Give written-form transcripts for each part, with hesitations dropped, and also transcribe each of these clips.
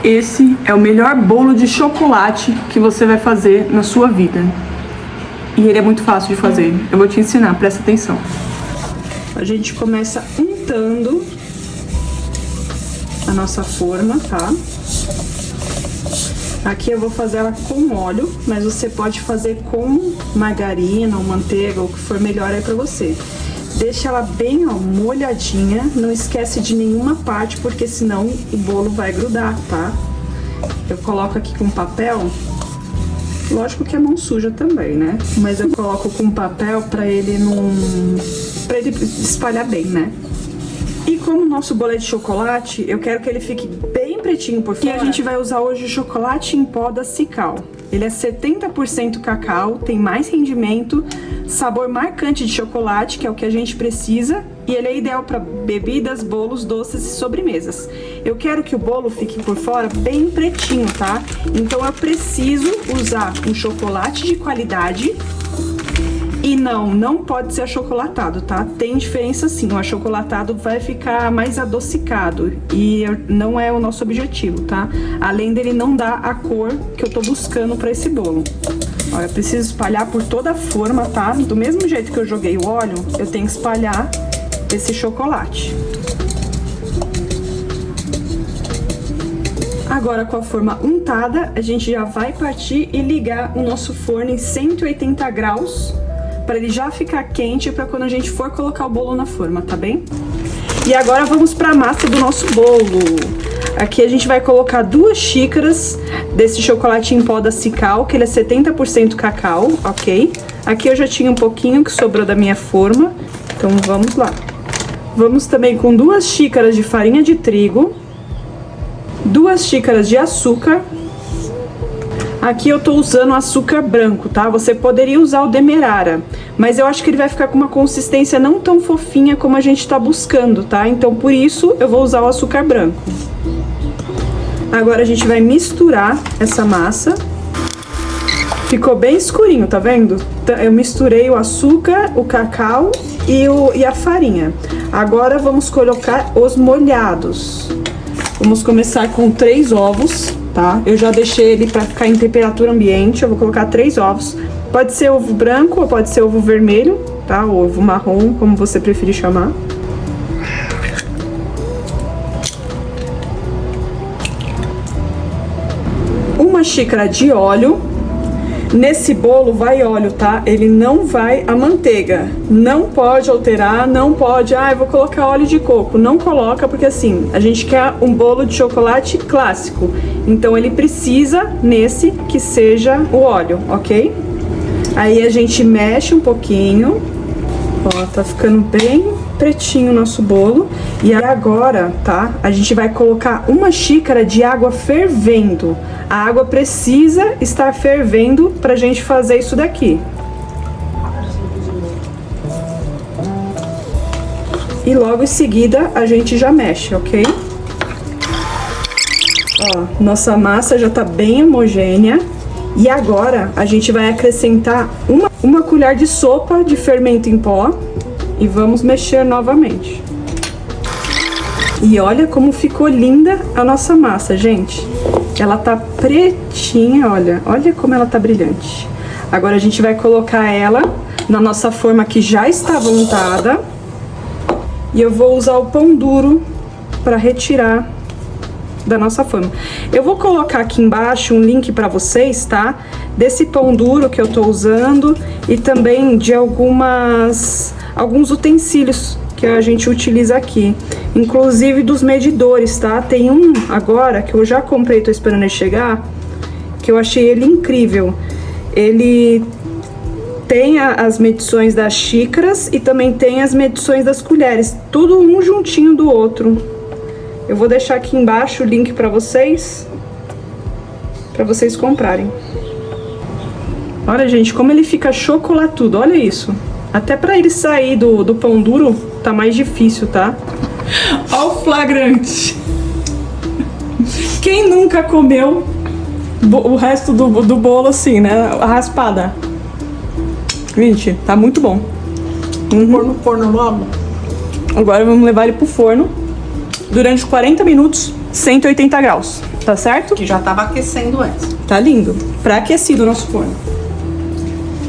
Esse é o melhor bolo de chocolate que você vai fazer na sua vida. E ele é muito fácil de fazer. Eu vou te ensinar, presta atenção. A gente começa untando a nossa forma, tá? Aqui eu vou fazer ela com óleo, mas você pode fazer com margarina ou manteiga, ou o que for melhor aí pra você. Deixa ela bem, ó, molhadinha, não esquece de nenhuma parte, porque senão o bolo vai grudar, tá? Eu coloco aqui com papel, lógico que é mão suja também, né? Mas eu coloco com papel pra ele espalhar bem, né? E como o nosso bolo é de chocolate, eu quero que ele fique bem pretinho por fora. E a gente vai usar hoje o chocolate em pó da Cical. Ele é 70% cacau, tem mais rendimento, sabor marcante de chocolate, que é o que a gente precisa, e ele é ideal para bebidas, bolos, doces e sobremesas. Eu quero que o bolo fique por fora bem pretinho, tá? Então eu preciso usar um chocolate de qualidade. E não pode ser achocolatado, tá? Tem diferença sim, o achocolatado vai ficar mais adocicado e não é o nosso objetivo, tá? Além dele não dar a cor que eu tô buscando pra esse bolo. Ó, eu preciso espalhar por toda a forma, tá? Do mesmo jeito que eu joguei o óleo, eu tenho que espalhar esse chocolate. Agora, com a forma untada, a gente já vai partir e ligar o nosso forno em 180 graus, para ele já ficar quente para quando a gente for colocar o bolo na forma, tá bem? E agora vamos para a massa do nosso bolo. Aqui a gente vai colocar 2 xícaras desse chocolate em pó da Cical, que ele é 70% cacau, ok? Aqui eu já tinha um pouquinho que sobrou da minha forma, então vamos lá. Vamos também com 2 xícaras de farinha de trigo, 2 xícaras de açúcar. Aqui eu tô usando açúcar branco, tá? Você poderia usar o demerara, mas eu acho que ele vai ficar com uma consistência não tão fofinha como a gente tá buscando, tá? Então, por isso, eu vou usar o açúcar branco. Agora a gente vai misturar essa massa. Ficou bem escurinho, tá vendo? Eu misturei o açúcar, o cacau e a farinha. Agora vamos colocar os molhados. Vamos começar com 3 ovos. Tá? Eu já deixei ele para ficar em temperatura ambiente. Eu vou colocar 3 ovos. Pode ser ovo branco ou pode ser ovo vermelho, tá? Ou ovo marrom, como você preferir chamar. Uma xícara de óleo. Nesse bolo vai óleo, tá? Ele não vai a manteiga. Não pode alterar, não pode... Ah, eu vou colocar óleo de coco. Não coloca, porque assim, a gente quer um bolo de chocolate clássico. Então ele precisa, nesse, que seja o óleo, ok? Aí a gente mexe um pouquinho. Ó, tá ficando bem pretinho o nosso bolo. E agora, tá? A gente vai colocar 1 xícara de água fervendo. A água precisa estar fervendo pra gente fazer isso daqui. E logo em seguida a gente já mexe, ok? Ó, nossa massa já tá bem homogênea. E agora a gente vai acrescentar uma colher de sopa de fermento em pó. E vamos mexer novamente. E olha como ficou linda a nossa massa, gente. Ela tá pretinha, olha. Olha como ela tá brilhante. Agora a gente vai colocar ela na nossa forma que já estava untada. E eu vou usar o pão duro para retirar da nossa forma. Eu vou colocar aqui embaixo um link para vocês, tá? Desse pão duro que eu tô usando e também de alguns utensílios que a gente utiliza aqui, inclusive dos medidores, tá? Tem um agora que eu já comprei, tô esperando ele chegar, que eu achei ele incrível. Ele tem as medições das xícaras e também tem as medições das colheres, tudo um juntinho do outro. Eu vou deixar aqui embaixo o link para vocês comprarem. Olha, gente, como ele fica chocolatudo, olha isso. Até pra ele sair do pão duro, tá mais difícil, tá? Ó o flagrante! Quem nunca comeu o resto do bolo assim, né? A raspada. Gente, tá muito bom. Pôr no forno logo. Agora vamos levar ele pro forno durante 40 minutos, 180 graus. tá certo? Que já tava aquecendo antes. Tá lindo. Pré-aquecido o nosso forno.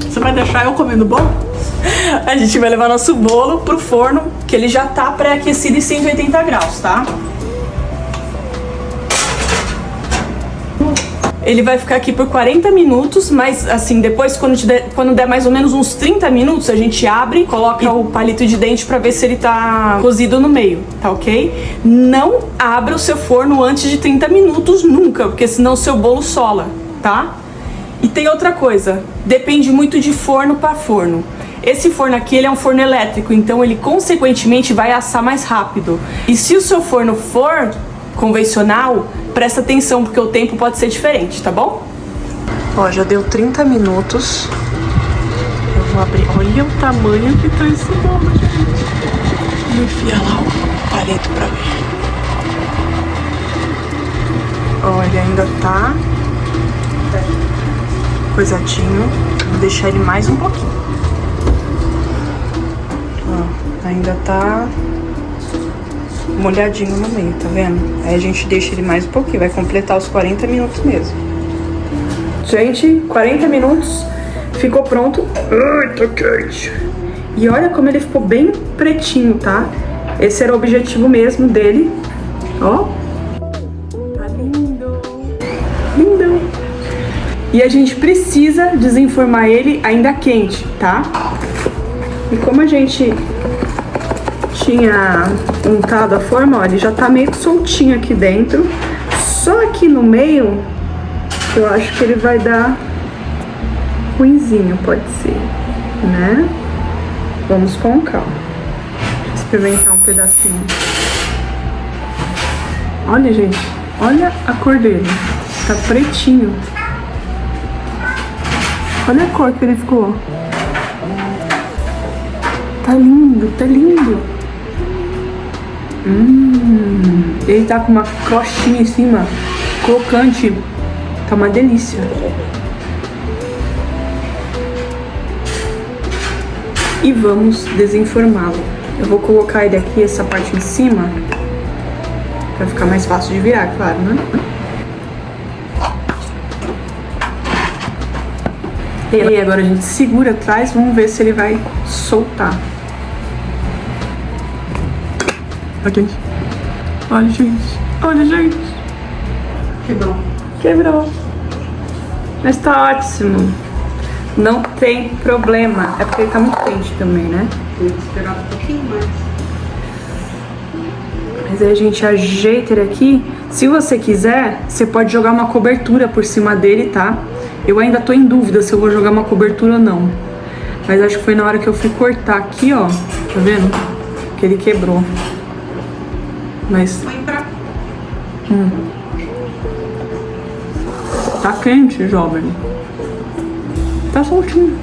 Você vai deixar eu comendo bolo? A gente vai levar nosso bolo pro forno, que ele já tá pré-aquecido em 180 graus, tá? Ele vai ficar aqui por 40 minutos, mas assim, depois quando der mais ou menos uns 30 minutos, a gente abre, coloca o palito de dente pra ver se ele tá cozido no meio, tá ok? Não abra o seu forno antes de 30 minutos nunca, porque senão o seu bolo sola, tá? E tem outra coisa, depende muito de forno para forno. Esse forno aqui, ele é um forno elétrico, então ele consequentemente vai assar mais rápido. E se o seu forno for convencional, presta atenção, porque o tempo pode ser diferente, tá bom? Ó, já deu 30 minutos. Eu vou abrir. Olha o tamanho que tá esse bolo, gente. Vou enfiar lá o palito pra ver. Olha, ainda tá coisadinho. Vou deixar ele mais um pouquinho. Ó, ainda tá molhadinho no meio, tá vendo? Aí a gente deixa ele mais um pouquinho, vai completar os 40 minutos mesmo. Gente, 40 minutos, ficou pronto. Ai, tá quente. E olha como ele ficou bem pretinho, tá? Esse era o objetivo mesmo dele. Ó. Tá lindo. Lindo. E a gente precisa desenformar ele ainda quente, tá? E como a gente tinha untado a forma, ó, ele já tá meio soltinho aqui dentro. Só aqui no meio, eu acho que ele vai dar ruinzinho, pode ser, né? Vamos com calma. Experimentar um pedacinho. Olha, gente, olha a cor dele. Tá pretinho. Olha a cor que ele ficou. Tá lindo, tá lindo. Ele tá com uma crostinha em cima, crocante. Tá uma delícia. E vamos desenformá-lo. Eu vou colocar ele aqui, essa parte em cima, pra ficar mais fácil de virar, claro, né? E aí agora a gente segura atrás, vamos ver se ele vai soltar. Aqui. Olha, gente. Olha, gente. Quebrou. Quebrou. Mas tá ótimo. Não tem problema. É porque ele tá muito quente também, né? Tem que esperar um pouquinho mais. Mas aí a gente ajeita ele aqui. Se você quiser, você pode jogar uma cobertura por cima dele, tá? Eu ainda tô em dúvida se eu vou jogar uma cobertura ou não. Mas acho que foi na hora que eu fui cortar aqui, ó. Tá vendo? Que ele quebrou. Mas... Tá quente, jovem. Tá soltinho.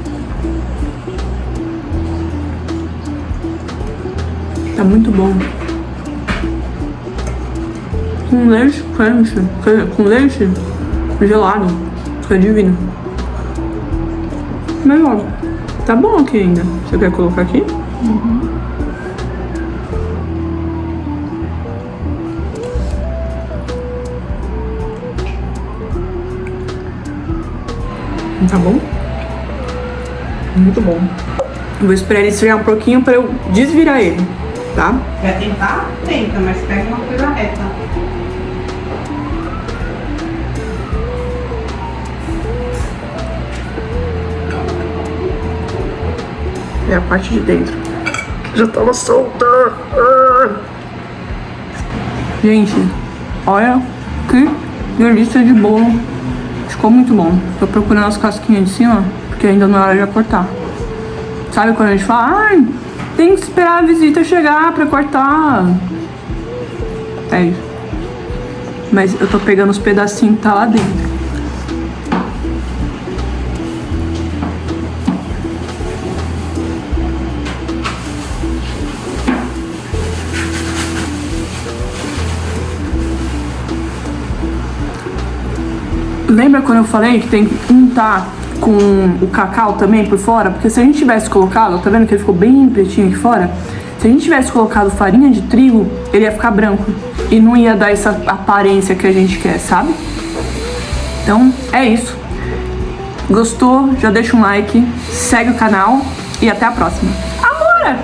Tá muito bom. Com leite quente. Com leite gelado. Fica divino. Mas ó, tá bom aqui ainda. Você quer colocar aqui? Tá bom? Muito bom. Eu vou esperar ele esfriar um pouquinho pra eu desvirar ele, tá? Quer tentar? Tenta, mas pega uma coisa reta. É a parte de dentro. Já tava solta. Gente, olha que delícia de bolo. Ficou muito bom. Tô procurando as casquinhas de cima, porque ainda não é hora de cortar. Sabe quando a gente fala, ai, tem que esperar a visita chegar pra cortar. É isso. Mas eu tô pegando os pedacinhos que tá lá dentro. Lembra quando eu falei que tem que untar com o cacau também por fora? Porque se a gente tivesse colocado, tá vendo que ele ficou bem pretinho aqui fora? Se a gente tivesse colocado farinha de trigo, ele ia ficar branco. e não ia dar essa aparência que a gente quer, sabe? Então, é isso. Gostou? Já deixa um like, segue o canal e até a próxima. Amora!